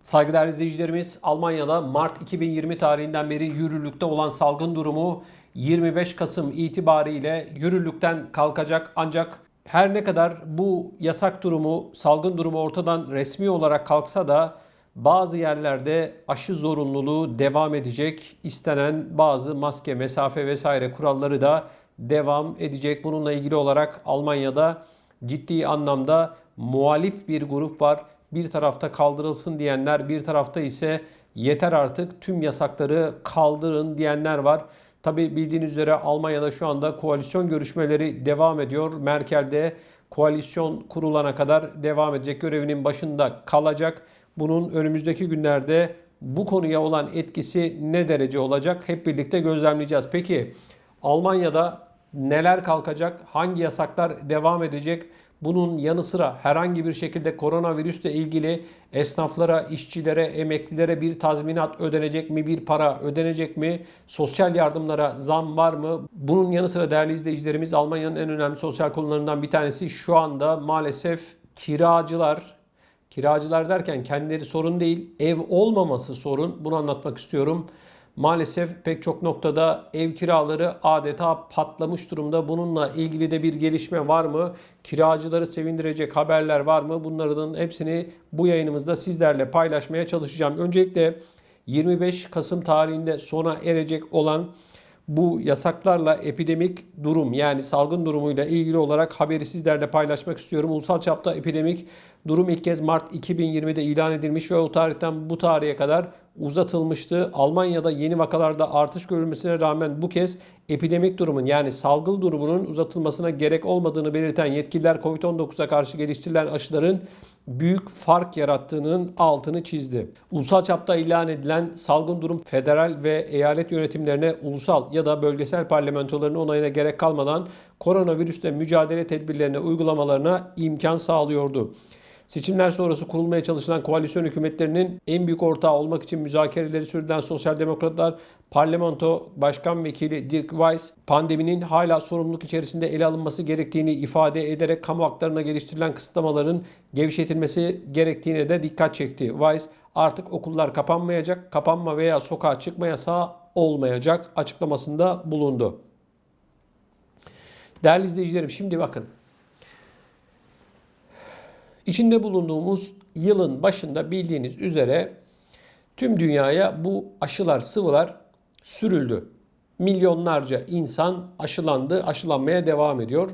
Saygıdeğer izleyicilerimiz, Almanya'da Mart 2020 tarihinden beri yürürlükte olan salgın durumu 25 Kasım itibariyle yürürlükten kalkacak. Ancak her ne kadar bu yasak durumu, salgın durumu ortadan resmi olarak kalksa da bazı yerlerde aşı zorunluluğu devam edecek. İstenen bazı maske, mesafe vesaire kuralları da devam edecek. Bununla ilgili olarak Almanya'da ciddi anlamda muhalif bir grup var. Bir tarafta kaldırılsın diyenler, bir tarafta ise yeter artık tüm yasakları kaldırın diyenler var. Tabi bildiğiniz üzere Almanya'da şu anda koalisyon görüşmeleri devam ediyor. Merkel de koalisyon kurulana kadar devam edecek, görevinin başında kalacak. Bunun önümüzdeki günlerde bu konuya olan etkisi ne derece olacak? Hep birlikte gözlemleyeceğiz. Peki Almanya'da neler kalkacak? Hangi yasaklar devam edecek? Bunun yanı sıra herhangi bir şekilde koronavirüsle ilgili esnaflara, işçilere, emeklilere bir tazminat ödenecek mi? Bir para ödenecek mi? Sosyal yardımlara zam var mı? Bunun yanı sıra değerli izleyicilerimiz, Almanya'nın en önemli sosyal konularından bir tanesi şu anda maalesef kiracılar. Kiracılar derken kendileri sorun değil, ev olmaması sorun. Bunu anlatmak istiyorum. Maalesef pek çok noktada ev kiraları adeta patlamış durumda. Bununla ilgili de bir gelişme var mı? Kiracıları sevindirecek haberler var mı? Bunların hepsini bu yayınımızda sizlerle paylaşmaya çalışacağım. Öncelikle 25 Kasım tarihinde sona erecek olan bu yasaklarla epidemik durum, yani salgın durumuyla ilgili olarak haberi sizlerle paylaşmak istiyorum. Ulusal çapta epidemik durum ilk kez Mart 2020'de ilan edilmiş ve o tarihten bu tarihe kadar uzatılmıştı. Almanya'da yeni vakalarda artış görülmesine rağmen bu kez epidemik durumun, yani salgın durumunun uzatılmasına gerek olmadığını belirten yetkililer Covid-19'a karşı geliştirilen aşıların büyük fark yarattığının altını çizdi. Ulusal çapta ilan edilen salgın durum federal ve eyalet yönetimlerine ulusal ya da bölgesel parlamentoların onayına gerek kalmadan koronavirüsle mücadele tedbirlerine uygulamalarına imkan sağlıyordu. Seçimler sonrası kurulmaya çalışılan koalisyon hükümetlerinin en büyük ortağı olmak için müzakereleri sürdüren Sosyal Demokratlar Parlamento Başkan Vekili Dirk Weiss, pandeminin hala sorumluluk içerisinde ele alınması gerektiğini ifade ederek kamu haklarına geliştirilen kısıtlamaların gevşetilmesi gerektiğine de dikkat çekti. Weiss, artık okullar kapanmayacak, kapanma veya sokağa çıkma yasağı olmayacak açıklamasında bulundu. Değerli izleyicilerim, şimdi bakın. İçinde bulunduğumuz yılın başında bildiğiniz üzere tüm dünyaya bu aşılar, sıvılar sürüldü. Milyonlarca insan aşılandı, aşılanmaya devam ediyor.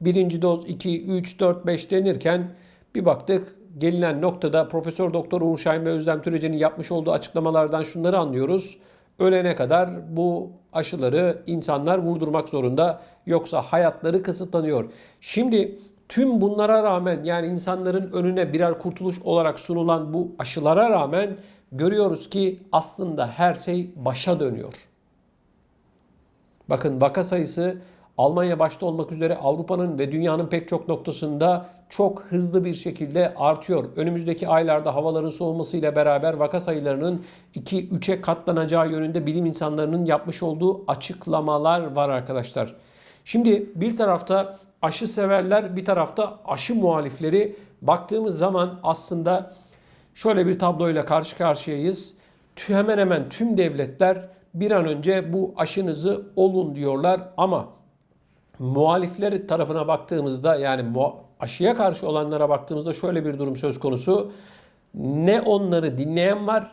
Birinci doz 2, 3, 4, 5 denirken bir baktık gelinen noktada Profesör Doktor Uğur Şahin ve Özlem Türeci'nin yapmış olduğu açıklamalardan şunları anlıyoruz. Ölene kadar bu aşıları insanlar vurdurmak zorunda, yoksa hayatları kısıtlanıyor. Şimdi tüm bunlara rağmen, yani insanların önüne birer kurtuluş olarak sunulan bu aşılara rağmen görüyoruz ki aslında her şey başa dönüyor. Bakın, vaka sayısı Almanya başta olmak üzere Avrupa'nın ve dünyanın pek çok noktasında çok hızlı bir şekilde artıyor. Önümüzdeki aylarda havaların soğumasıyla beraber vaka sayılarının 2-3'e katlanacağı yönünde bilim insanlarının yapmış olduğu açıklamalar var arkadaşlar. Şimdi bir tarafta aşı severler, bir tarafta aşı muhalifleri. Baktığımız zaman aslında şöyle bir tabloyla karşı karşıyayız. Hemen hemen tüm devletler bir an önce bu aşınızı olun diyorlar ama muhalifler tarafına baktığımızda, yani aşıya karşı olanlara baktığımızda şöyle bir durum söz konusu. Ne onları dinleyen var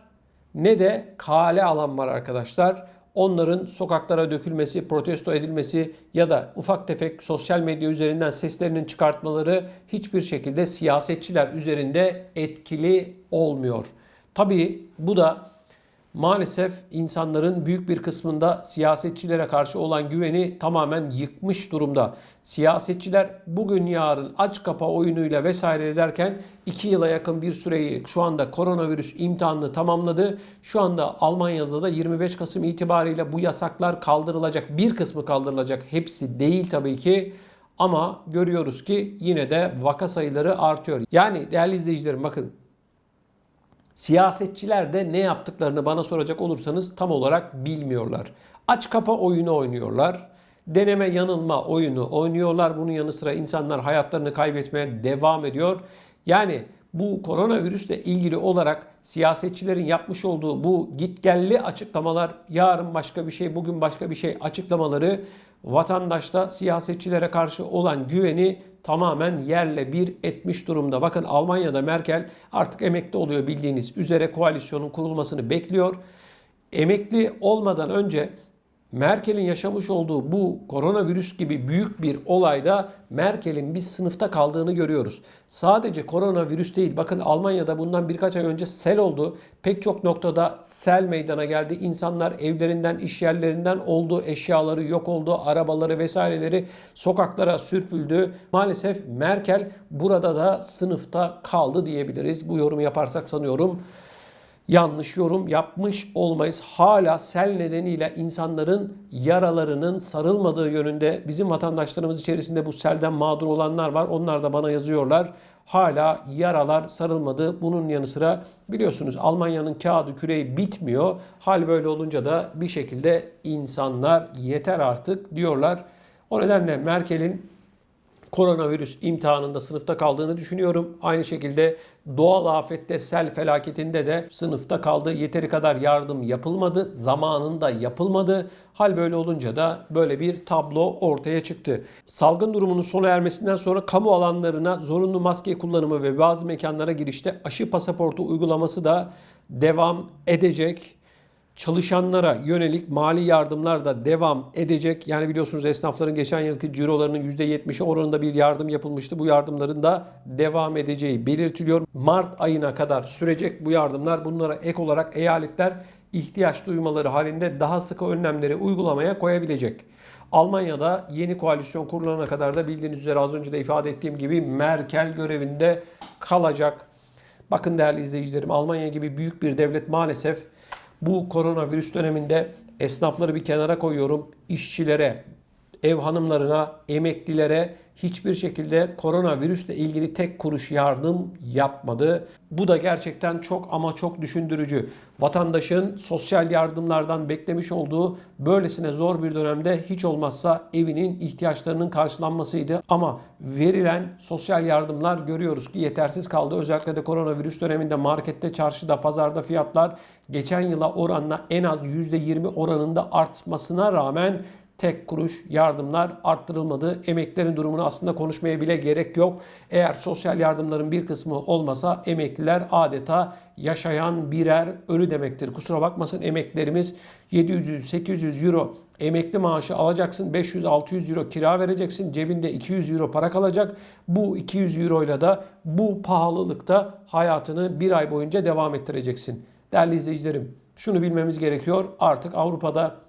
ne de kale alan var arkadaşlar. Onların sokaklara dökülmesi, protesto edilmesi ya da ufak tefek sosyal medya üzerinden seslerinin çıkartmaları hiçbir şekilde siyasetçiler üzerinde etkili olmuyor. Tabii bu da maalesef insanların büyük bir kısmında siyasetçilere karşı olan güveni tamamen yıkmış durumda. Siyasetçiler bugün yarın aç kapa oyunuyla vesaire derken 2 yıla yakın bir süreyi şu anda koronavirüs imtihanını tamamladı. Şu anda Almanya'da da 25 Kasım itibariyle bu yasaklar kaldırılacak. Bir kısmı kaldırılacak. Hepsi değil tabii ki. Ama görüyoruz ki yine de vaka sayıları artıyor. Yani değerli izleyicilerim, bakın. Siyasetçiler de ne yaptıklarını bana soracak olursanız tam olarak bilmiyorlar. Aç kapa oyunu oynuyorlar. Deneme yanılma oyunu oynuyorlar. Bunun yanı sıra insanlar hayatlarını kaybetmeye devam ediyor. Yani Bu koronavirüsle ilgili olarak siyasetçilerin yapmış olduğu bu gitgelli açıklamalar, yarın başka bir şey, bugün başka bir şey açıklamaları vatandaşta siyasetçilere karşı olan güveni tamamen yerle bir etmiş durumda. Bakın Almanya'da Merkel artık emekli oluyor, bildiğiniz üzere koalisyonun kurulmasını bekliyor. Emekli olmadan önce Merkel'in yaşamış olduğu bu koronavirüs gibi büyük bir olayda Merkel'in bir sınıfta kaldığını görüyoruz. Sadece koronavirüs değil. Bakın Almanya'da bundan birkaç ay önce sel oldu. Pek çok noktada sel meydana geldi. İnsanlar evlerinden, iş yerlerinden oldu. Eşyaları yok oldu. Arabaları vesaireleri sokaklara sürpüldü. Maalesef Merkel burada da sınıfta kaldı diyebiliriz. Bu yorumu yaparsak sanıyorum yanlış yorum yapmış olmayız. Hala sel nedeniyle insanların yaralarının sarılmadığı yönünde bizim vatandaşlarımız içerisinde bu selden mağdur olanlar var. Onlar da bana yazıyorlar. Hala yaralar sarılmadı. Bunun yanı sıra biliyorsunuz Almanya'nın kağıdı küreği bitmiyor. Hal böyle olunca da bir şekilde insanlar yeter artık diyorlar. O nedenle Merkel'in koronavirüs imtihanında sınıfta kaldığını düşünüyorum. Aynı şekilde doğal afette, sel felaketinde de sınıfta kaldı. Yeteri kadar yardım yapılmadı. Zamanında yapılmadı. Hal böyle olunca da böyle bir tablo ortaya çıktı. Salgın durumunun sona ermesinden sonra kamu alanlarına zorunlu maske kullanımı ve bazı mekanlara girişte aşı pasaportu uygulaması da devam edecek. Çalışanlara yönelik mali yardımlar da devam edecek. Yani biliyorsunuz esnafların geçen yılki cirolarının %70'i oranında bir yardım yapılmıştı. Bu yardımların da devam edeceği belirtiliyor. Mart ayına kadar sürecek bu yardımlar. Bunlara ek olarak eyaletler ihtiyaç duymaları halinde daha sıkı önlemleri uygulamaya koyabilecek. Almanya'da yeni koalisyon kurulana kadar da bildiğiniz üzere az önce de ifade ettiğim gibi Merkel görevinde kalacak. Bakın değerli izleyicilerim, Almanya gibi büyük bir devlet maalesef bu koronavirüs döneminde esnafları bir kenara koyuyorum. İşçilere, ev hanımlarına, emeklilere hiçbir şekilde koronavirüsle ilgili tek kuruş yardım yapmadı. Bu da gerçekten çok ama çok düşündürücü. Vatandaşın sosyal yardımlardan beklemiş olduğu böylesine zor bir dönemde hiç olmazsa evinin ihtiyaçlarının karşılanmasıydı. Ama verilen sosyal yardımlar görüyoruz ki yetersiz kaldı. Özellikle de koronavirüs döneminde markette, çarşıda, pazarda fiyatlar geçen yıla oranla en az %20 oranında artmasına rağmen tek kuruş yardımlar arttırılmadı. Emeklilerin durumunu aslında konuşmaya bile gerek yok. Eğer sosyal yardımların bir kısmı olmasa emekliler adeta yaşayan birer ölü demektir. Kusura bakmasın emeklilerimiz, 700-800 euro emekli maaşı alacaksın. 500-600 euro kira vereceksin. Cebinde 200 euro para kalacak. Bu 200 euro ile de bu pahalılıkta hayatını bir ay boyunca devam ettireceksin. Değerli izleyicilerim, şunu bilmemiz gerekiyor. Artık Avrupa'da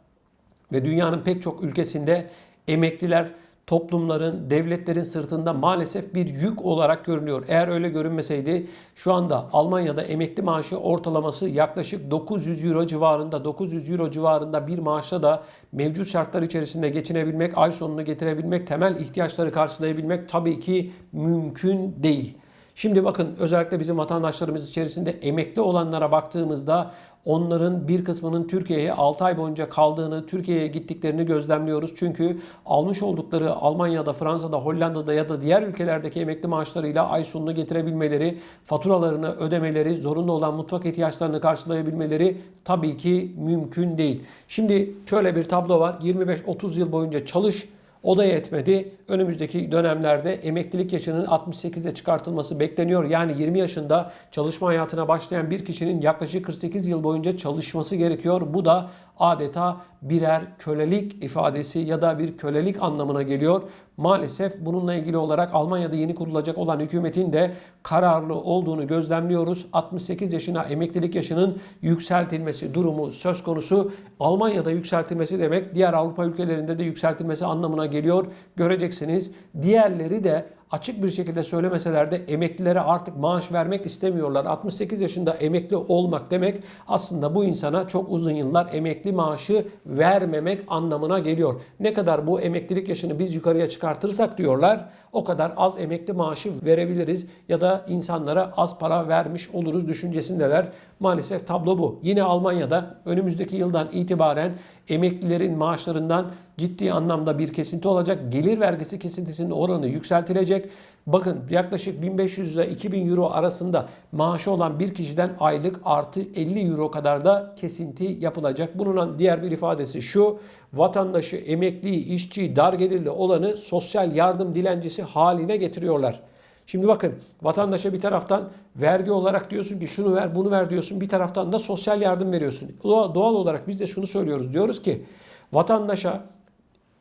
ve dünyanın pek çok ülkesinde emekliler toplumların, devletlerin sırtında maalesef bir yük olarak görünüyor. Eğer öyle görünmeseydi şu anda Almanya'da emekli maaşı ortalaması yaklaşık 900 euro civarında. 900 euro civarında bir maaşla da mevcut şartlar içerisinde geçinebilmek, ay sonunu getirebilmek, temel ihtiyaçları karşılayabilmek tabii ki mümkün değil. Şimdi bakın özellikle bizim vatandaşlarımız içerisinde emekli olanlara baktığımızda onların bir kısmının Türkiye'ye 6 ay boyunca kaldığını, Türkiye'ye gittiklerini gözlemliyoruz. Çünkü almış oldukları Almanya'da, Fransa'da, Hollanda'da ya da diğer ülkelerdeki emekli maaşlarıyla ay sonunu getirebilmeleri, faturalarını ödemeleri, zorunlu olan mutfak ihtiyaçlarını karşılayabilmeleri tabii ki mümkün değil. Şimdi şöyle bir tablo var. 25-30 yıl boyunca çalış, o da yetmedi. Önümüzdeki dönemlerde emeklilik yaşının 68'e çıkartılması bekleniyor. Yani 20 yaşında çalışma hayatına başlayan bir kişinin yaklaşık 48 yıl boyunca çalışması gerekiyor. Bu da adeta birer kölelik ifadesi ya da bir kölelik anlamına geliyor. Maalesef bununla ilgili olarak Almanya'da yeni kurulacak olan hükümetin de kararlı olduğunu gözlemliyoruz. 68 yaşına emeklilik yaşının yükseltilmesi durumu söz konusu. Almanya'da yükseltilmesi demek diğer Avrupa ülkelerinde de yükseltilmesi anlamına geliyor. Göreceksiniz. Diğerleri de açık bir şekilde söylemeseler de emeklilere artık maaş vermek istemiyorlar. 68 yaşında emekli olmak demek aslında bu insana çok uzun yıllar emekli maaşı vermemek anlamına geliyor. Ne kadar bu emeklilik yaşını biz yukarıya çıkartırsak diyorlar, o kadar az emekli maaşı verebiliriz ya da insanlara az para vermiş oluruz düşüncesindeler. Maalesef tablo bu. Yine Almanya'da önümüzdeki yıldan itibaren emeklilerin maaşlarından ciddi anlamda bir kesinti olacak. Gelir vergisi kesintisinin oranı yükseltilecek. Bakın yaklaşık 1500 ile 2000 euro arasında maaşı olan bir kişiden aylık artı 50 euro kadar da kesinti yapılacak. Bunun diğer bir ifadesi şu: vatandaşı, emekliyi, işçiyi, dar gelirli olanı sosyal yardım dilencisi haline getiriyorlar. Şimdi bakın, vatandaşa bir taraftan vergi olarak diyorsun ki şunu ver bunu ver diyorsun, bir taraftan da sosyal yardım veriyorsun. Doğal olarak biz de şunu söylüyoruz, diyoruz ki vatandaşa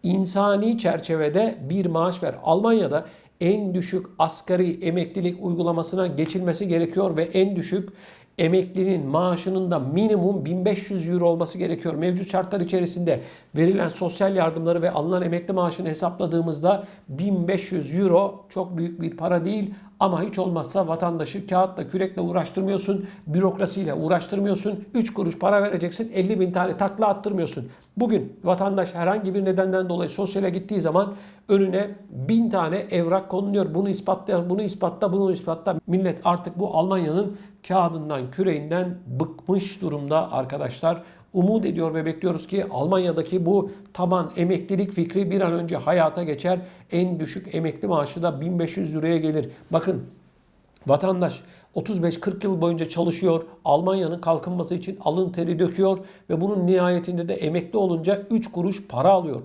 insani çerçevede bir maaş ver. Almanya'da en düşük asgari emeklilik uygulamasına geçilmesi gerekiyor ve en düşük emeklinin maaşının da minimum 1500 euro olması gerekiyor. Mevcut şartlar içerisinde verilen sosyal yardımları ve alınan emekli maaşını hesapladığımızda 1500 euro çok büyük bir para değil. Ama hiç olmazsa vatandaşı kağıtla kürekle uğraştırmıyorsun, bürokrasiyle uğraştırmıyorsun, 3 kuruş para vereceksin, 50 bin tane takla attırmıyorsun. Bugün vatandaş herhangi bir nedenden dolayı sosyale gittiği zaman önüne 1000 tane evrak konuluyor. Bunu ispatla, bunu ispatla, bunu ispatla. Millet artık bu Almanya'nın kağıdından, küreğinden bıkmış durumda arkadaşlar. Umut ediyor ve bekliyoruz ki Almanya'daki bu taban emeklilik fikri bir an önce hayata geçer. En düşük emekli maaşı da 1500 liraya gelir. Bakın, vatandaş 35-40 yıl boyunca çalışıyor. Almanya'nın kalkınması için alın teri döküyor ve bunun nihayetinde de emekli olunca 3 kuruş para alıyor.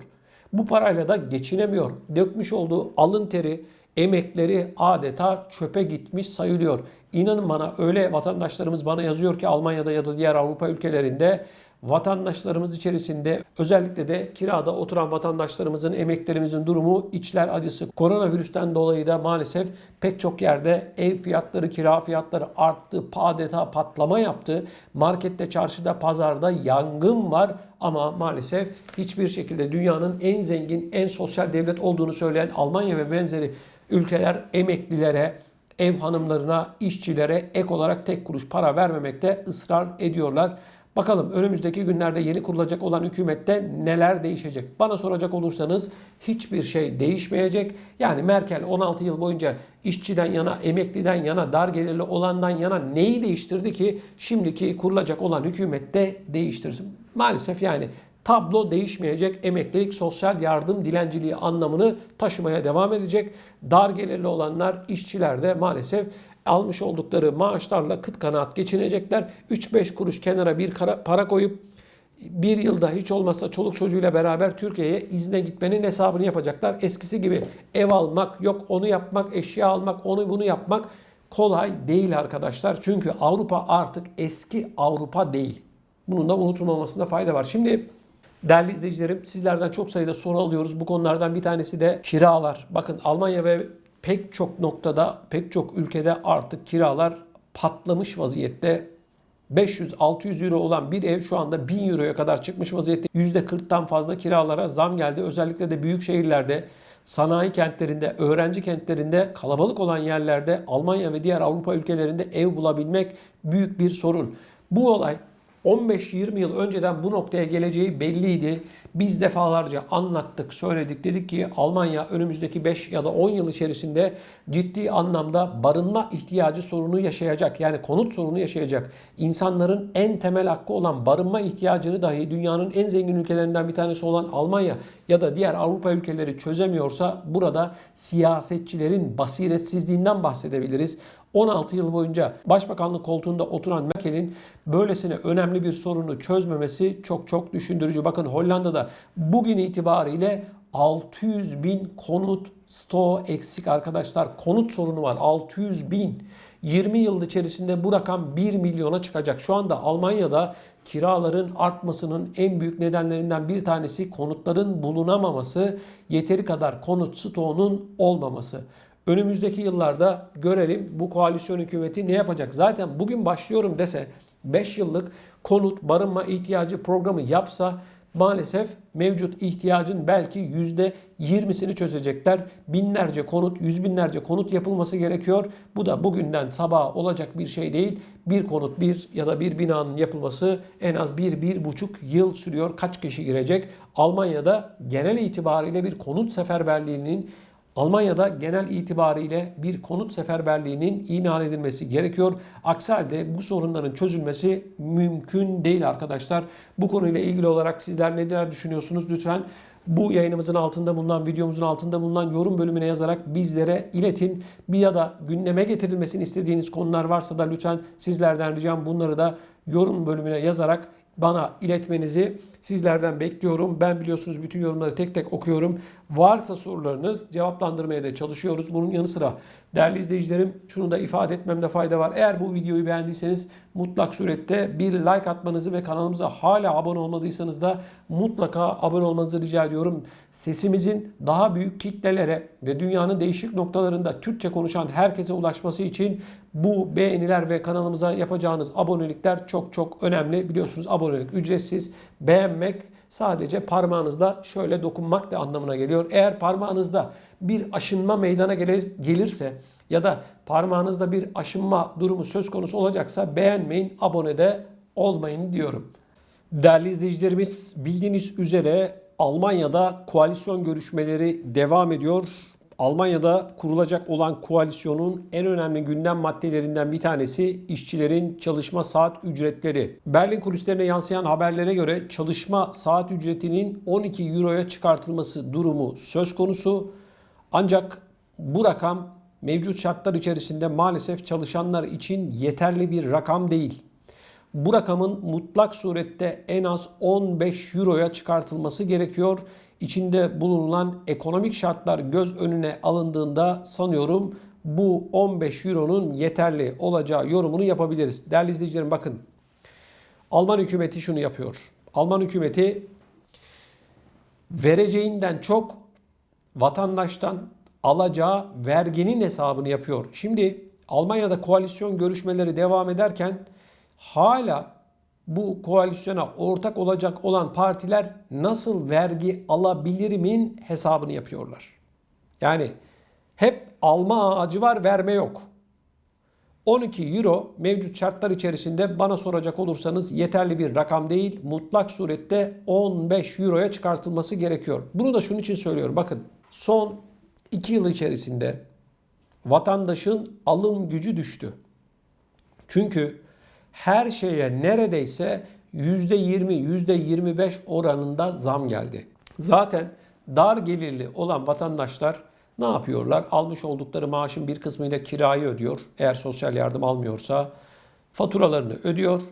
Bu parayla da geçinemiyor. Dökmüş olduğu alın teri, emekleri adeta çöpe gitmiş sayılıyor. İnanın bana, öyle vatandaşlarımız bana yazıyor ki Almanya'da ya da diğer Avrupa ülkelerinde, vatandaşlarımız içerisinde özellikle de kirada oturan vatandaşlarımızın, emeklerimizin durumu içler acısı. Koronavirüsten dolayı da maalesef pek çok yerde ev fiyatları, kira fiyatları arttı, adeta patlama yaptı. Markette, çarşıda, pazarda yangın var ama maalesef hiçbir şekilde dünyanın en zengin, en sosyal devlet olduğunu söyleyen Almanya ve benzeri ülkeler emeklilere, ev hanımlarına, işçilere ek olarak tek kuruş para vermemekte ısrar ediyorlar. Bakalım önümüzdeki günlerde yeni kurulacak olan hükümette neler değişecek? Bana soracak olursanız hiçbir şey değişmeyecek. Yani Merkel 16 yıl boyunca işçiden yana, emekliden yana, dar gelirli olandan yana neyi değiştirdi ki şimdiki kurulacak olan hükümette değiştirsin? Maalesef yani tablo değişmeyecek. Emeklilik sosyal yardım dilenciliği anlamını taşımaya devam edecek. Dar gelirli olanlar, işçiler de maalesef almış oldukları maaşlarla kıt kanaat geçinecekler. 3-5 kuruş kenara bir para koyup bir yılda hiç olmazsa çoluk çocuğuyla beraber Türkiye'ye izne gitmenin hesabını yapacaklar. Eskisi gibi ev almak, yok onu yapmak, eşya almak, onu bunu yapmak kolay değil arkadaşlar. Çünkü Avrupa artık eski Avrupa değil. Bunun da unutulmamasında fayda var. Şimdi değerli izleyicilerim, sizlerden çok sayıda soru alıyoruz. Bu konulardan bir tanesi de kiralar. Bakın, Almanya ve pek çok noktada, pek çok ülkede artık kiralar patlamış vaziyette. 500-600 euro olan bir ev şu anda 1000 euroya kadar çıkmış vaziyette. %40'tan fazla kiralara zam geldi. Özellikle de büyük şehirlerde, sanayi kentlerinde, öğrenci kentlerinde, kalabalık olan yerlerde, Almanya ve diğer Avrupa ülkelerinde ev bulabilmek büyük bir sorun. Bu olay 15-20 yıl önceden bu noktaya geleceği belliydi. Biz defalarca anlattık, söyledik. Dedik ki Almanya önümüzdeki 5 ya da 10 yıl içerisinde ciddi anlamda barınma ihtiyacı sorunu yaşayacak. Yani konut sorunu yaşayacak. İnsanların en temel hakkı olan barınma ihtiyacını dahi dünyanın en zengin ülkelerinden bir tanesi olan Almanya ya da diğer Avrupa ülkeleri çözemiyorsa burada siyasetçilerin basiretsizliğinden bahsedebiliriz. 16 yıl boyunca başbakanlık koltuğunda oturan Merkel'in böylesine önemli bir sorunu çözmemesi çok çok düşündürücü. Bakın, Hollanda'da bugün itibariyle 600 bin konut stoğu eksik arkadaşlar. Konut sorunu var. 600 bin. 20 yıl içerisinde bu rakam 1 milyona çıkacak. Şu anda Almanya'da kiraların artmasının en büyük nedenlerinden bir tanesi konutların bulunamaması, yeteri kadar konut stoğunun olmaması. Önümüzdeki yıllarda görelim bu koalisyon hükümeti ne yapacak? Zaten bugün başlıyorum dese, 5 yıllık konut barınma ihtiyacı programı yapsa maalesef mevcut ihtiyacın belki %20'sini çözecekler. Binlerce konut, yüz binlerce konut yapılması gerekiyor. Bu da bugünden sabaha olacak bir şey değil. Bir konut, bir ya da bir binanın yapılması en az 1-1,5 yıl sürüyor. Kaç kişi girecek? Almanya'da genel itibariyle bir konut seferberliğinin bir konut seferberliğinin ilan edilmesi gerekiyor. Aksi halde bu sorunların çözülmesi mümkün değil arkadaşlar. Bu konuyla ilgili olarak sizler neler düşünüyorsunuz? Lütfen Bu yayınımızın altında bulunan, videomuzun altında bulunan yorum bölümüne yazarak bizlere iletin. Bir ya da gündeme getirilmesini istediğiniz konular varsa da lütfen sizlerden ricam bunları da yorum bölümüne yazarak bana iletmenizi sizlerden bekliyorum. Ben biliyorsunuz bütün yorumları tek tek okuyorum. Varsa sorularınız cevaplandırmaya da çalışıyoruz. Bunun yanı sıra değerli izleyicilerim şunu da ifade etmemde fayda var. Eğer bu videoyu beğendiyseniz mutlak surette bir like atmanızı ve kanalımıza hala abone olmadıysanız da mutlaka abone olmanızı rica ediyorum. Sesimizin daha büyük kitlelere ve dünyanın değişik noktalarında Türkçe konuşan herkese ulaşması için bu beğeniler ve kanalımıza yapacağınız abonelikler çok çok önemli. Biliyorsunuz abonelik ücretsiz. Beğenmek sadece parmağınızla şöyle dokunmak da anlamına geliyor. Eğer parmağınızda bir aşınma meydana gelirse ya da parmağınızda bir aşınma durumu söz konusu olacaksa beğenmeyin, abone de olmayın diyorum. Değerli izleyicilerimiz, bildiğiniz üzere Almanya'da koalisyon görüşmeleri devam ediyor. Almanya'da kurulacak olan koalisyonun en önemli gündem maddelerinden bir tanesi işçilerin çalışma saat ücretleri. Berlin kulislerine yansıyan haberlere göre çalışma saat ücretinin 12 euroya çıkartılması durumu söz konusu. Ancak bu rakam mevcut şartlar içerisinde maalesef çalışanlar için yeterli bir rakam değil. Bu rakamın mutlak surette en az 15 euroya çıkartılması gerekiyor. İçinde bulunan ekonomik şartlar göz önüne alındığında sanıyorum bu 15 euronun yeterli olacağı yorumunu yapabiliriz. Değerli izleyicilerim bakın. Alman hükümeti şunu yapıyor. Alman hükümeti vereceğinden çok vatandaştan alacağı verginin hesabını yapıyor. Şimdi Almanya'da koalisyon görüşmeleri devam ederken hala bu koalisyona ortak olacak olan partiler nasıl vergi alabilirimin hesabını yapıyorlar. Yani hep alma ağacı var, verme yok. 12 euro mevcut şartlar içerisinde bana soracak olursanız yeterli bir rakam değil. Mutlak surette 15 euroya çıkartılması gerekiyor. Bunu da şunun için söylüyorum. Bakın son 2 yıl içerisinde vatandaşın alım gücü düştü. Çünkü her şeye neredeyse %20, %25 oranında zam geldi. Zaten dar gelirli olan vatandaşlar ne yapıyorlar? Almış oldukları maaşın bir kısmıyla kirayı ödüyor. Eğer sosyal yardım almıyorsa faturalarını ödüyor.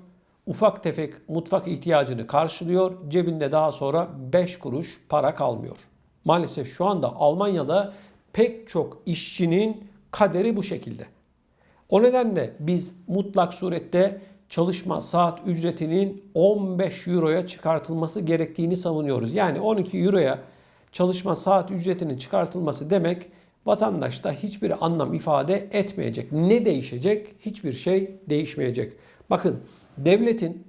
Ufak tefek mutfak ihtiyacını karşılıyor. Cebinde daha sonra 5 kuruş para kalmıyor. Maalesef şu anda Almanya'da pek çok işçinin kaderi bu şekilde. O nedenle biz mutlak surette çalışma saat ücretinin 15 euroya çıkartılması gerektiğini savunuyoruz. Yani 12 euroya çalışma saat ücretinin çıkartılması demek vatandaşta hiçbir anlam ifade etmeyecek. Ne değişecek? Hiçbir şey değişmeyecek. Bakın devletin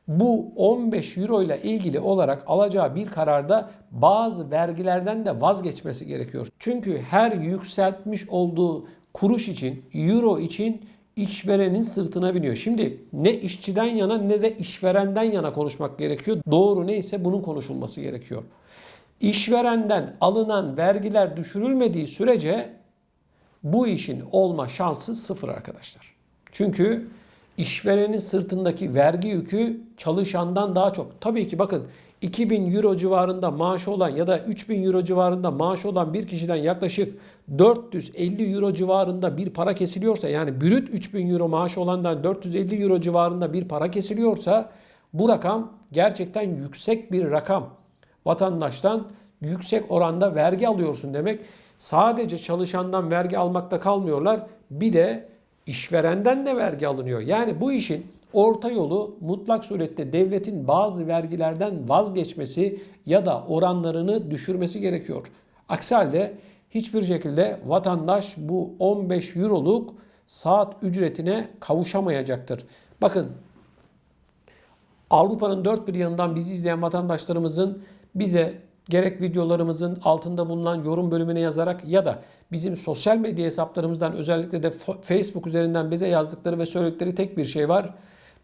bu 15 euro ile ilgili olarak alacağı bir kararda bazı vergilerden de vazgeçmesi gerekiyor. Çünkü her yükseltmiş olduğu kuruş için, euro için işverenin sırtına biniyor. Şimdi ne işçiden yana ne de işverenden yana konuşmak gerekiyor. Doğru neyse bunun konuşulması gerekiyor. İşverenden alınan vergiler düşürülmediği sürece bu işin olma şansı sıfır arkadaşlar. Çünkü işverenin sırtındaki vergi yükü çalışandan daha çok. Tabii ki bakın 2000 euro civarında maaşı olan ya da 3000 euro civarında maaşı olan bir kişiden yaklaşık 450 euro civarında bir para kesiliyorsa, yani brüt 3000 euro maaşı olandan 450 euro civarında bir para kesiliyorsa bu rakam gerçekten yüksek bir rakam. Vatandaştan yüksek oranda vergi alıyorsun demek. Sadece çalışandan vergi almakta kalmıyorlar. Bir de işverenden de vergi alınıyor. Yani bu işin orta yolu mutlak surette devletin bazı vergilerden vazgeçmesi ya da oranlarını düşürmesi gerekiyor. Aksi halde hiçbir şekilde vatandaş bu 15 euroluk saat ücretine kavuşamayacaktır. Bakın Avrupa'nın dört bir yanından bizi izleyen vatandaşlarımızın bize gerek videolarımızın altında bulunan yorum bölümüne yazarak ya da bizim sosyal medya hesaplarımızdan özellikle de Facebook üzerinden bize yazdıkları ve söyledikleri tek bir şey var.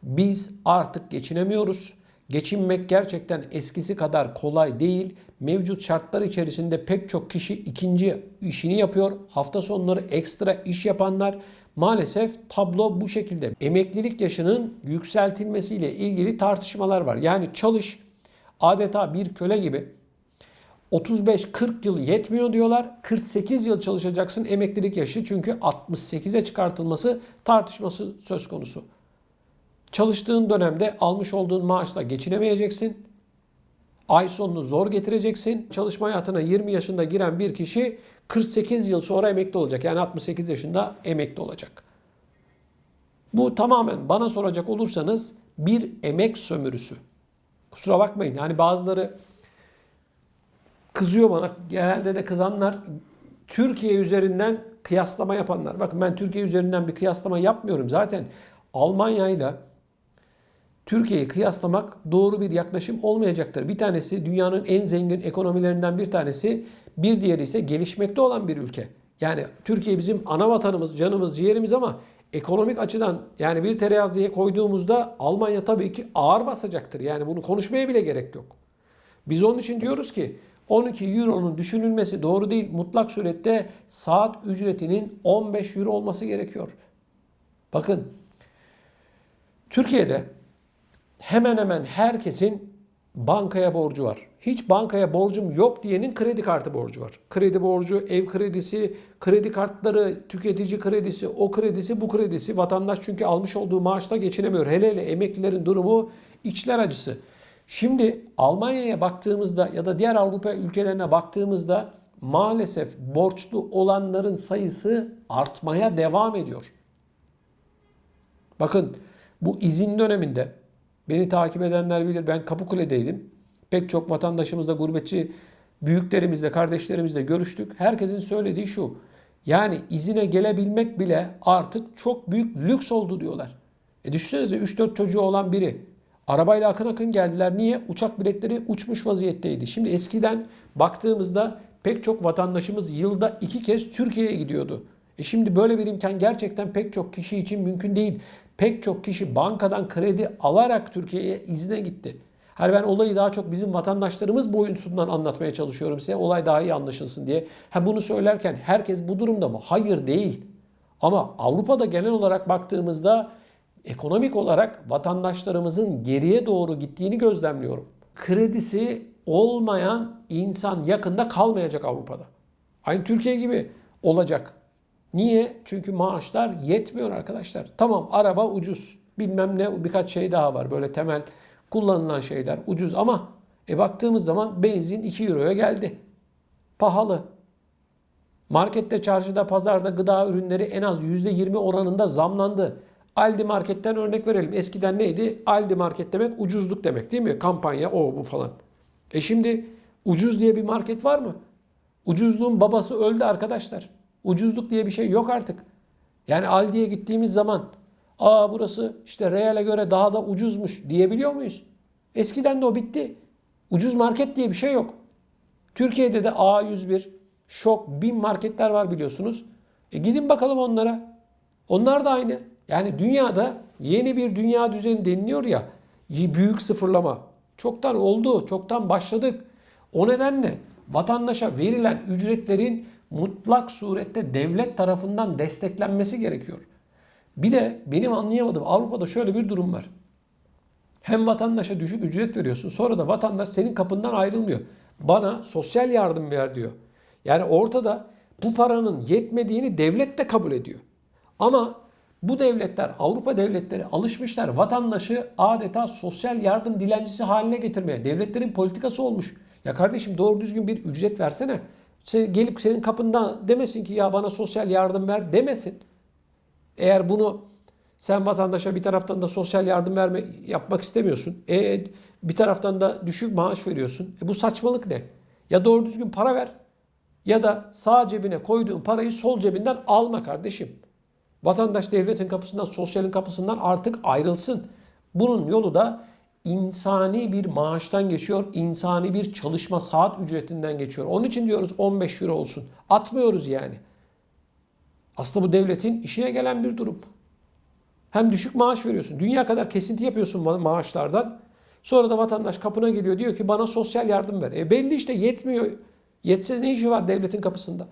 Biz artık geçinemiyoruz. Geçinmek gerçekten eskisi kadar kolay değil. Mevcut şartlar içerisinde pek çok kişi ikinci işini yapıyor. Hafta sonları ekstra iş yapanlar. Maalesef tablo bu şekilde. Emeklilik yaşının yükseltilmesiyle ilgili tartışmalar var. Yani çalış adeta bir köle gibi 35-40 yıl yetmiyor diyorlar. 48 yıl çalışacaksın emeklilik yaşı, çünkü 68'e çıkartılması tartışması söz konusu. Çalıştığın dönemde almış olduğun maaşla geçinemeyeceksin. Ay sonunu zor getireceksin. Çalışma hayatına 20 yaşında giren bir kişi 48 yıl sonra emekli olacak. Yani 68 yaşında emekli olacak. Bu tamamen bana soracak olursanız bir emek sömürüsü. Kusura bakmayın. Yani bazıları kızıyor bana. Genelde de kızanlar Türkiye üzerinden kıyaslama yapanlar. Bakın, ben Türkiye üzerinden bir kıyaslama yapmıyorum. Zaten Almanya ile Türkiye'yi kıyaslamak doğru bir yaklaşım olmayacaktır. Bir tanesi dünyanın en zengin ekonomilerinden bir tanesi, bir diğeri ise gelişmekte olan bir ülke. Yani Türkiye bizim ana vatanımız, canımız, ciğerimiz ama ekonomik açıdan, yani bir teraziye koyduğumuzda Almanya tabii ki ağır basacaktır. Yani bunu konuşmaya bile gerek yok. Biz onun için diyoruz ki 12 euronun düşünülmesi doğru değil. Mutlak surette saat ücretinin 15 euro olması gerekiyor. Bakın, Türkiye'de hemen hemen herkesin bankaya borcu var. Hiç bankaya borcum yok diyenin kredi kartı borcu var. Kredi borcu, ev kredisi, kredi kartları, tüketici kredisi, o kredisi, bu kredisi. Vatandaş çünkü almış olduğu maaşla geçinemiyor. Hele hele emeklilerin durumu içler acısı. Şimdi Almanya'ya baktığımızda ya da diğer Avrupa ülkelerine baktığımızda maalesef borçlu olanların sayısı artmaya devam ediyor. Bakın, bu izin döneminde beni takip edenler bilir, ben Kapıkule'deydim. Pek çok vatandaşımızla, gurbetçi büyüklerimizle, kardeşlerimizle görüştük. Herkesin söylediği şu: yani izine gelebilmek bile artık çok büyük lüks oldu diyorlar. Düşünsenize, 3-4 çocuğu olan biri arabayla akın akın geldiler. Niye? Uçak biletleri uçmuş vaziyetteydi. Şimdi eskiden baktığımızda pek çok vatandaşımız yılda 2 kez Türkiye'ye gidiyordu. Şimdi böyle bir imkan gerçekten pek çok kişi için mümkün değil. Pek çok kişi bankadan kredi alarak Türkiye'ye izne gitti. Hani ben olayı daha çok bizim vatandaşlarımız boyutundan anlatmaya çalışıyorum size. Olay daha iyi anlaşılsın diye. Bunu söylerken herkes bu durumda mı? Hayır, değil. Ama Avrupa'da genel olarak baktığımızda ekonomik olarak vatandaşlarımızın geriye doğru gittiğini gözlemliyorum. Kredisi olmayan insan yakında kalmayacak Avrupa'da. Aynı Türkiye gibi olacak. Niye? Çünkü maaşlar yetmiyor arkadaşlar. Tamam, araba ucuz. Bilmem ne, birkaç şey daha var. Böyle temel kullanılan şeyler ucuz ama baktığımız zaman benzin 2 euroya geldi. Pahalı. Markette, çarşıda, pazarda gıda ürünleri en az %20 oranında zamlandı. Aldi Market'ten örnek verelim. Eskiden neydi? Aldi Market demek ucuzluk demek, değil mi? Kampanya, o bu falan. Şimdi ucuz diye bir market var mı? Ucuzluğun babası öldü arkadaşlar. Ucuzluk diye bir şey yok artık. Yani Aldi'ye gittiğimiz zaman burası işte Real'e göre daha da ucuzmuş diyebiliyor muyuz? Eskiden de o bitti. Ucuz market diye bir şey yok. Türkiye'de de A101, Şok, BİM marketler var biliyorsunuz. Gidin bakalım onlara. Onlar da aynı. Yani dünyada yeni bir dünya düzeni deniliyor ya, büyük sıfırlama. Çoktan oldu, çoktan başladık. O nedenle vatandaşa verilen ücretlerin mutlak surette devlet tarafından desteklenmesi gerekiyor. Bir de benim anlayamadığım, Avrupa'da şöyle bir durum var. Hem vatandaşa düşük ücret veriyorsun, sonra da vatandaş senin kapından ayrılmıyor. Bana sosyal yardım ver diyor. Yani ortada bu paranın yetmediğini devlet de kabul ediyor. Ama bu devletler, Avrupa devletleri alışmışlar vatandaşı adeta sosyal yardım dilencisi haline getirmeye. Devletlerin politikası olmuş. Ya kardeşim, doğru düzgün bir ücret versene. Gelip senin kapından demesin ki ya bana sosyal yardım ver, demesin. Eğer bunu sen vatandaşa bir taraftan da sosyal yardım yapmak istemiyorsun. Bir taraftan da düşük maaş veriyorsun. Bu saçmalık ne? Ya doğru düzgün para ver ya da sağ cebine koyduğun parayı sol cebinden alma kardeşim. Vatandaş devletin kapısından, sosyalin kapısından artık ayrılsın. Bunun yolu da insani bir maaştan geçiyor. İnsani bir çalışma saat ücretinden geçiyor. Onun için diyoruz 15 euro olsun. Atmıyoruz yani. Aslında bu devletin işine gelen bir durum. Hem düşük maaş veriyorsun. Dünya kadar kesinti yapıyorsun maaşlardan. Sonra da vatandaş kapına geliyor, diyor ki bana sosyal yardım ver. Belli işte, yetmiyor. Yetse ne işi var devletin kapısında?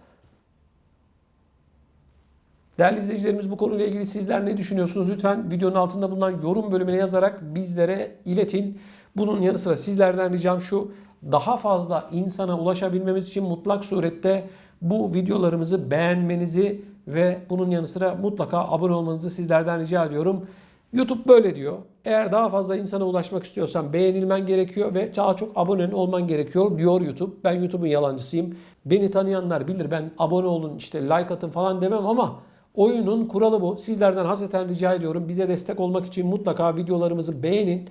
Değerli izleyicilerimiz, bu konuyla ilgili sizler ne düşünüyorsunuz? Lütfen videonun altında bulunan yorum bölümüne yazarak bizlere iletin. Bunun yanı sıra sizlerden ricam şu: daha fazla insana ulaşabilmemiz için mutlak surette bu videolarımızı beğenmenizi ve bunun yanı sıra mutlaka abone olmanızı sizlerden rica ediyorum. YouTube böyle diyor. Eğer daha fazla insana ulaşmak istiyorsan beğenilmen gerekiyor ve daha çok abone olman gerekiyor diyor YouTube. Ben YouTube'un yalancısıyım. Beni tanıyanlar bilir. Ben abone olun, işte like atın falan demem ama oyunun kuralı bu. Sizlerden hasreten rica ediyorum. Bize destek olmak için mutlaka videolarımızı beğenin.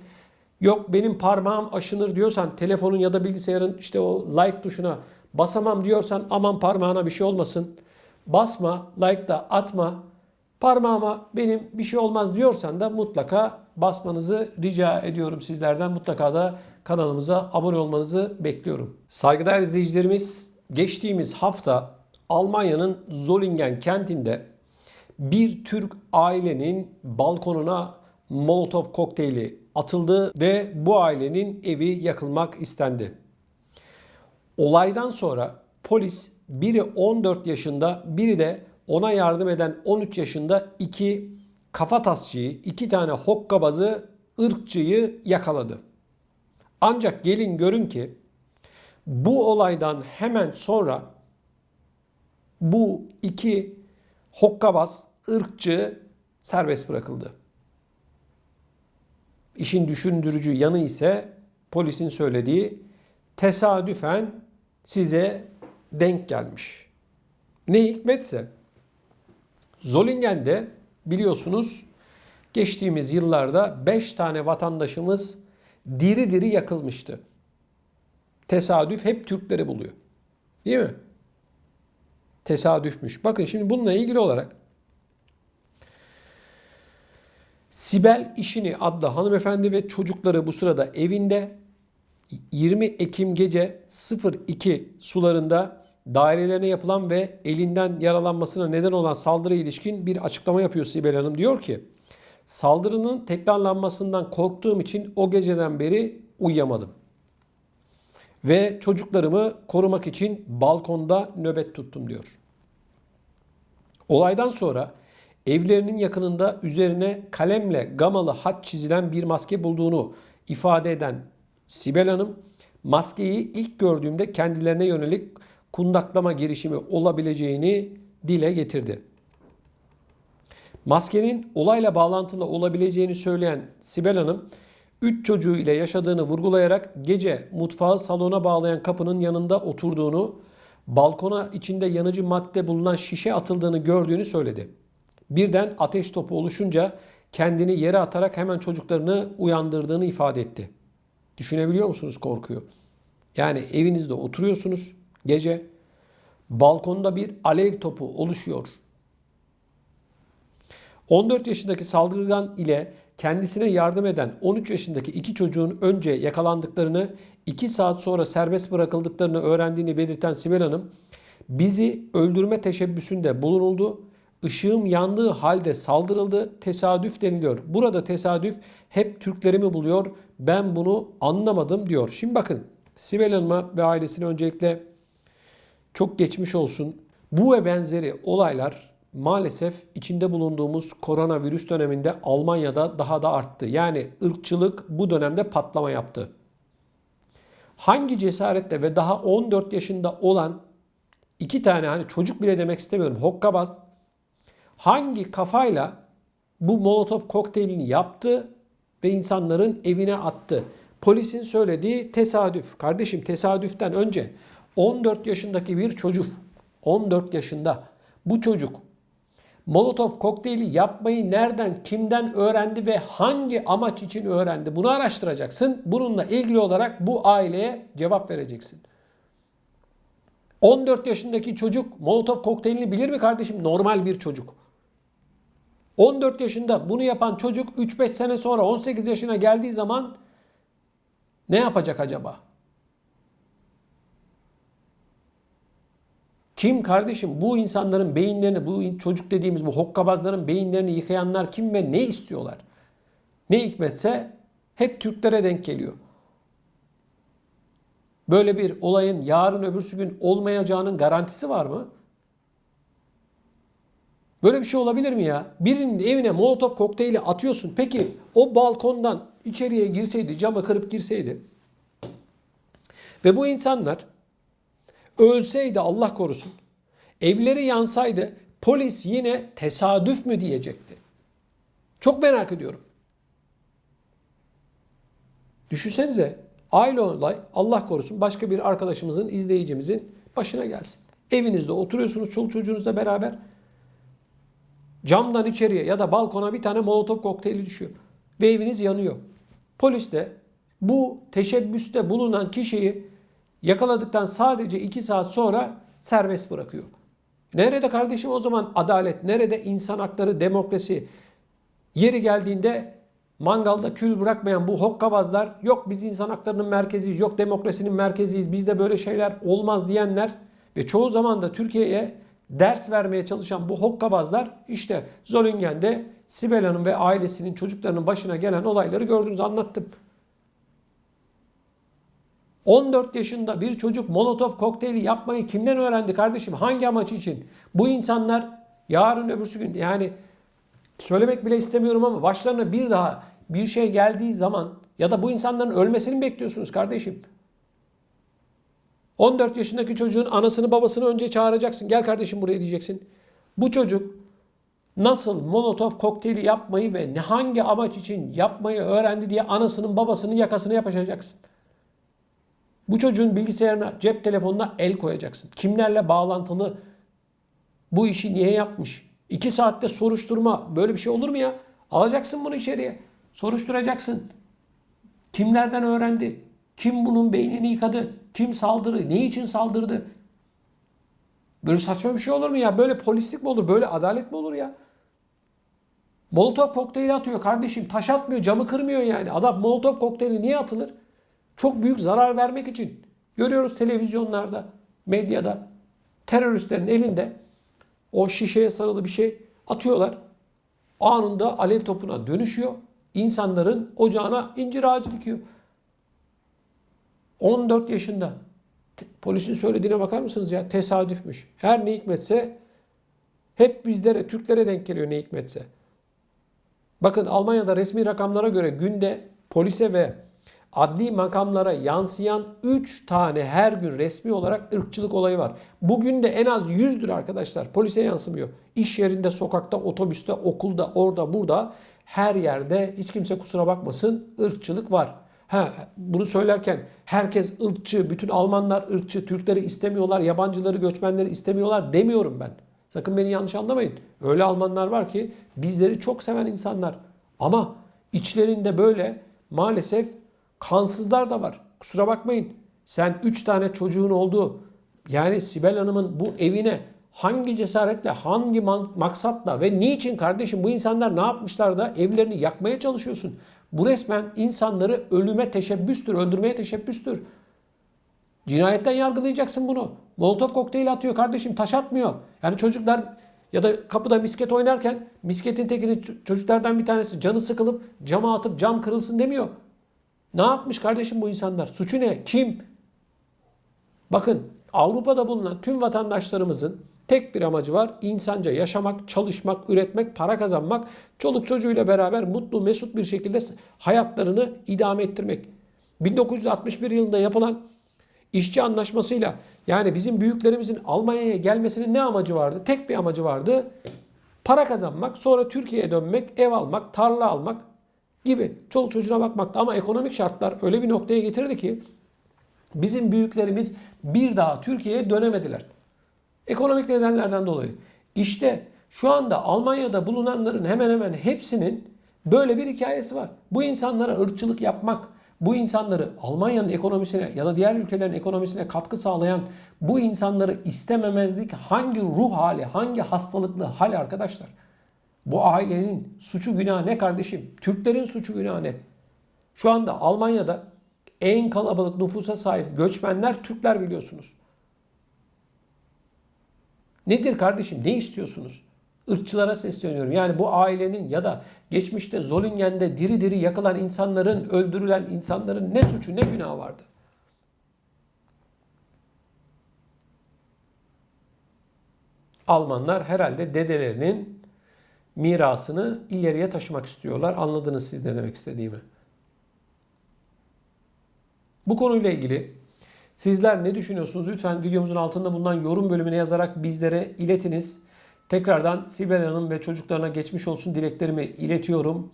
Yok benim parmağım aşınır diyorsan, telefonun ya da bilgisayarın işte o like tuşuna basamam diyorsan, aman parmağına bir şey olmasın. Basma, like da atma. Parmağıma benim bir şey olmaz diyorsan da mutlaka basmanızı rica ediyorum sizlerden. Mutlaka da kanalımıza abone olmanızı bekliyorum. Saygıdeğer izleyicilerimiz, geçtiğimiz hafta Almanya'nın Solingen kentinde bir Türk ailenin balkonuna Molotov kokteyli atıldı ve bu ailenin evi yakılmak istendi. Olaydan sonra polis biri 14 yaşında, biri de ona yardım eden 13 yaşında iki kafatasçıyı, iki tane hokkabazı, ırkçıyı yakaladı. Ancak gelin görün ki bu olaydan hemen sonra bu iki hokkabaz, ırkçı serbest bırakıldı. İşin düşündürücü yanı ise polisin söylediği tesadüfen size denk gelmiş. Ne hikmetse Zolingen'de biliyorsunuz geçtiğimiz yıllarda 5 tane vatandaşımız diri diri yakılmıştı. Tesadüf hep Türkleri buluyor. Değil mi? Tesadüfmüş. Bakın şimdi bununla ilgili olarak Sibel İşini adlı hanımefendi ve çocukları bu sırada evinde 20 Ekim gece 02 sularında dairelerine yapılan ve elinden yaralanmasına neden olan saldırıya ilişkin bir açıklama yapıyor Sibel Hanım. Diyor ki, saldırının tekrarlanmasından korktuğum için o geceden beri uyuyamadım. Ve çocuklarımı korumak için balkonda nöbet tuttum diyor. Olaydan sonra evlerinin yakınında üzerine kalemle gamalı hat çizilen bir maske bulduğunu ifade eden Sibel Hanım, maskeyi ilk gördüğümde kendilerine yönelik kundaklama girişimi olabileceğini dile getirdi. Maskenin olayla bağlantılı olabileceğini söyleyen Sibel Hanım, 3 çocuğu ile yaşadığını vurgulayarak gece mutfağı salona bağlayan kapının yanında oturduğunu, balkona içinde yanıcı madde bulunan şişe atıldığını gördüğünü söyledi. Birden ateş topu oluşunca kendini yere atarak hemen çocuklarını uyandırdığını ifade etti. Düşünebiliyor musunuz korkuyu? Yani evinizde oturuyorsunuz gece, balkonda bir alev topu oluşuyor. 14 yaşındaki saldırgan ile kendisine yardım eden 13 yaşındaki iki çocuğun önce yakalandıklarını, 2 saat sonra serbest bırakıldıklarını öğrendiğini belirten Sibel Hanım, bizi öldürme teşebbüsünde bulunuldu. Işığım yandığı halde saldırıldı. Tesadüf deniliyor. Burada tesadüf hep Türkleri mi buluyor? Ben bunu anlamadım diyor. Şimdi bakın Sibel Hanım'a ve ailesine öncelikle çok geçmiş olsun. Bu ve benzeri olaylar maalesef içinde bulunduğumuz koronavirüs döneminde Almanya'da daha da arttı. Yani ırkçılık bu dönemde patlama yaptı. Hangi cesaretle ve daha 14 yaşında olan iki tane, hani çocuk bile demek istemiyorum, hokkabaz hangi kafayla bu Molotov kokteylini yaptı ve insanların evine attı? Polisin söylediği tesadüf. Kardeşim, tesadüften önce 14 yaşındaki bir çocuk, 14 yaşında bu çocuk Molotov kokteyli yapmayı nereden, kimden öğrendi ve hangi amaç için öğrendi? Bunu araştıracaksın. Bununla ilgili olarak bu aileye cevap vereceksin. 14 yaşındaki çocuk Molotov kokteylini bilir mi kardeşim? Normal bir çocuk. 14 yaşında bunu yapan çocuk 3-5 sene sonra 18 yaşına geldiği zaman ne yapacak acaba? Kim kardeşim? Bu insanların beyinlerini, bu çocuk dediğimiz bu hokkabazların beyinlerini yıkayanlar kim ve ne istiyorlar? Ne hikmetse hep Türklere denk geliyor. Böyle bir olayın yarın öbürsü gün olmayacağının garantisi var mı? Böyle bir şey olabilir mi ya? Birinin evine Molotov kokteyli atıyorsun. Peki o balkondan içeriye girseydi, camı kırıp girseydi Ve bu insanlar ölseydi Allah korusun, evleri yansaydı polis yine tesadüf mü diyecekti? Çok merak ediyorum. Düşünsenize, aile olay Allah korusun başka bir arkadaşımızın, izleyicimizin başına gelsin. Evinizde oturuyorsunuz çoluk çocuğunuzla beraber. Camdan içeriye ya da balkona bir tane molotof kokteyli düşüyor. Ve eviniz yanıyor. Polis de bu teşebbüste bulunan kişiyi yakaladıktan sadece 2 saat sonra serbest bırakıyor. Nerede kardeşim o zaman adalet? Nerede insan hakları, demokrasi? Yeri geldiğinde mangalda kül bırakmayan bu hokkabazlar, yok biz insan haklarının merkeziyiz, yok demokrasinin merkeziyiz, bizde böyle şeyler olmaz diyenler ve çoğu zaman da Türkiye'ye ders vermeye çalışan bu hokkabazlar işte Zollingen'de Sibel Hanım ve ailesinin çocuklarının başına gelen olayları gördünüz, anlattım. 14 yaşında bir çocuk molotof kokteyli yapmayı kimden öğrendi kardeşim? Hangi amaç için? Bu insanlar yarın öbürsü gün, yani söylemek bile istemiyorum ama başlarına bir daha bir şey geldiği zaman ya da bu insanların ölmesini mi bekliyorsunuz kardeşim? 14 yaşındaki çocuğun anasını babasını önce çağıracaksın. Gel kardeşim buraya diyeceksin. Bu çocuk nasıl molotof kokteyli yapmayı ve hangi amaç için yapmayı öğrendi diye anasının babasının yakasına yapışacaksın. Bu çocuğun bilgisayarına, cep telefonuna el koyacaksın. Kimlerle bağlantılı, bu işi niye yapmış? 2 saatte soruşturma, böyle bir şey olur mu ya? Alacaksın bunu içeriye. Soruşturacaksın. Kimlerden öğrendi? Kim bunun beynini yıkadı? Kim saldırdı? Ne için saldırdı? Böyle saçma bir şey olur mu ya? Böyle polislik mi olur? Böyle adalet mi olur ya? Molotov kokteyli atıyor kardeşim. Taş atmıyor, camı kırmıyor yani. Adam molotov kokteyli niye atılır? Çok büyük zarar vermek için. Görüyoruz televizyonlarda, medyada. Teröristlerin elinde o şişeye sarılı bir şey atıyorlar. Anında alev topuna dönüşüyor. İnsanların ocağına incir ağacı dikiyor. 14 yaşında. Polisin söylediğine bakar mısınız ya? Tesadüfmüş. Her ne hikmetse hep bizlere, Türklere denk geliyor ne hikmetse. Bakın Almanya'da resmi rakamlara göre günde polise ve adli makamlara yansıyan 3 tane her gün resmi olarak ırkçılık olayı var. Bugün de en az 100'dür arkadaşlar. Polise yansımıyor. İş yerinde, sokakta, otobüste, okulda, orada, burada her yerde hiç kimse kusura bakmasın ırkçılık var. Bunu söylerken herkes ırkçı, bütün Almanlar ırkçı, Türkleri istemiyorlar, yabancıları, göçmenleri istemiyorlar demiyorum ben. Sakın beni yanlış anlamayın. Öyle Almanlar var ki bizleri çok seven insanlar. Ama içlerinde böyle maalesef kansızlar da var. Kusura bakmayın. Sen 3 tane çocuğun olduğu, yani Sibel Hanım'ın bu evine hangi cesaretle, hangi maksatla ve niçin kardeşim bu insanlar ne yapmışlar da evlerini yakmaya çalışıyorsun? Bu resmen insanları ölüme teşebbüstür, öldürmeye teşebbüstür. Cinayetten yargılayacaksın bunu. Molotov kokteyli atıyor kardeşim, taş atmıyor. Yani çocuklar ya da kapıda misket oynarken misketin tekini çocuklardan bir tanesi canı sıkılıp cama atıp cam kırılsın demiyor. Ne yapmış kardeşim bu insanlar? Suçu ne? Kim? Bakın Avrupa'da bulunan tüm vatandaşlarımızın tek bir amacı var. İnsanca yaşamak, çalışmak, üretmek, para kazanmak, çoluk çocuğuyla beraber mutlu, mesut bir şekilde hayatlarını idame ettirmek. 1961 yılında yapılan işçi anlaşmasıyla, yani bizim büyüklerimizin Almanya'ya gelmesinin ne amacı vardı? Tek bir amacı vardı. Para kazanmak, sonra Türkiye'ye dönmek, ev almak, tarla almak gibi. Çoluk çocuğuna bakmakta, ama ekonomik şartlar öyle bir noktaya getirdi ki bizim büyüklerimiz bir daha Türkiye'ye dönemediler. Ekonomik nedenlerden dolayı. İşte şu anda Almanya'da bulunanların hemen hemen hepsinin böyle bir hikayesi var. Bu insanlara ırkçılık yapmak, bu insanları Almanya'nın ekonomisine ya da diğer ülkelerin ekonomisine katkı sağlayan bu insanları istememezlik hangi ruh hali, hangi hastalıklı hal arkadaşlar? Bu ailenin suçu günahı ne kardeşim? Türklerin suçu günahı ne? Şu anda Almanya'da en kalabalık nüfusa sahip göçmenler Türkler, biliyorsunuz. Nedir kardeşim? Ne istiyorsunuz? Irkçılara sesleniyorum. Yani bu ailenin ya da geçmişte Zollingen'de diri diri yakılan insanların, öldürülen insanların ne suçu, ne günahı vardı? Almanlar herhalde dedelerinin mirasını ileriye taşımak istiyorlar. Anladınız siz ne demek istediğimi. Bu konuyla ilgili Sizler ne düşünüyorsunuz? Lütfen videomuzun altında bulunan yorum bölümüne yazarak bizlere iletiniz. Tekrardan Sibel Hanım ve çocuklarına geçmiş olsun dileklerimi iletiyorum.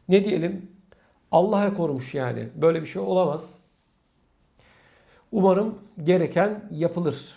Ne diyelim? Allah'a korumuş yani. Böyle bir şey olamaz. Umarım gereken yapılır.